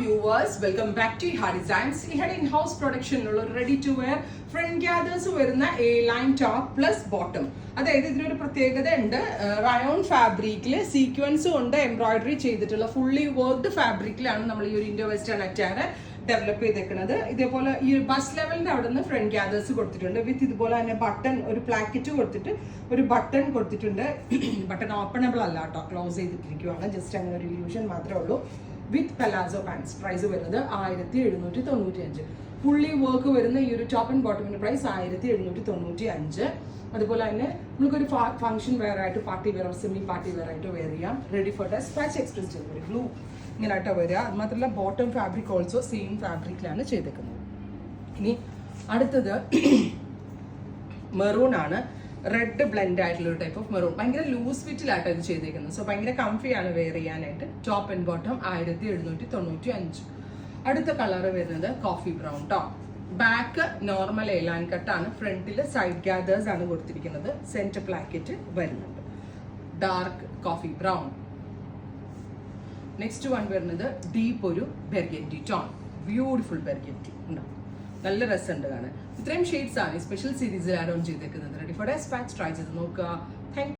viewers, welcome back to Iha Designs. Ihade in-house production ready to wear front gathers വരുന്ന A-line top plus bottom. അതായത് ഇതിനൊരു പ്രത്യേകത ഉണ്ട്. Rayon ഫാബ്രിക്കിൽ sequence കൊണ്ട് എംബ്രോയിഡറി ചെയ്തിട്ടുള്ള ഫുള്ളി വർക്ക്ഡ് ഫാബ്രിക്കിലാണ് നമ്മൾ ഈ ഒരു ഇൻഡോ വെസ്റ്റേൺ അറ്റാറ് ഡെവലപ്പ് ചെയ്തേക്കുന്നത്. ഇതേപോലെ ഈ ബസ് ലെവലിന്റെ അവിടെ നിന്ന് ഫ്രണ്ട് ഗ്യാദേഴ്സ് കൊടുത്തിട്ടുണ്ട് വിത്ത് ഇതുപോലെ തന്നെ ബട്ടൺ, ഒരു പ്ലാക്കറ്റ് കൊടുത്തിട്ട് ഒരു ബട്ടൺ കൊടുത്തിട്ടുണ്ട്. ബട്ടൺ ഓപ്പണബിൾ അല്ല കേട്ടോ, ക്ലോസ് ചെയ്തിട്ടിരിക്കുവാണ്. ജസ്റ്റ് അങ്ങനെ ഒരു ഇല്യൂഷൻ മാത്രമേ ഉള്ളൂ. വിത്ത് പലാസോ പാൻസ്. പ്രൈസ് വരുന്നത് 1795. ഫുള്ളി വർക്ക് വരുന്ന ഈ ഒരു ടോപ്പ് ആൻഡ് ബോട്ടമിന്റെ പ്രൈസ് 1795. അതുപോലെ തന്നെ നമുക്കൊരു ഫംഗ്ഷൻ വെയർ ആയിട്ട്, party wear, semi party wear ആയിട്ട് വെയർ ചെയ്യാം. Ready for despatch express delivery. Blue ഇങ്ങനെ ആയിട്ടാണ് വരിക. അത് മാത്രമല്ല ബോട്ടം ഫാബ്രിക് ഓൾസോ സെയിം ഫാബ്രിക്കിലാണ് ചെയ്തേക്കുന്നത്. ഇനി അടുത്തത് മെറൂൺ ആണ്. റെഡ് ബ്ലെൻഡ് ആയിട്ടുള്ള ഒരു ടൈപ്പ് ഓഫ് മെറൂൺ. ഭയങ്കര ലൂസ് ഫിറ്റിലായിട്ടാണ് ഇത് ചെയ്തേക്കുന്നത്. സോ ഭയങ്കര കംഫിയാണ് വെയർ ചെയ്യാനായിട്ട്. Top and bottom 1795. അടുത്ത കളർ വരുന്നത് coffee brown top. Back normal എലാൻ കട്ടാണ്. ഫ്രണ്ടിൽ സൈഡ് ഗ്യാദേഴ്സ് ആണ് കൊടുത്തിരിക്കുന്നത്. സെന്റർ പ്ലാക്കറ്റ് വരുന്നുണ്ട്. Dark coffee brown. Next one വരുന്നത് ഡീപ്പ് ഒരു ബെർഗൻഡി ടോൺ. ബ്യൂട്ടിഫുൾ ബെർഗൻഡി ഉണ്ടാവും. നല്ല രസമുണ്ട് കാണാൻ. ഇത്രയും ഷെയ്ഡ്സ് ആണ് സ്പെഷ്യൽ സീരീസിൽ ആഡ് ഓൺ ചെയ്തേക്കുന്നത്. Ready for dispatch. ട്രൈ ചെയ്ത് നോക്കുക. താങ്ക്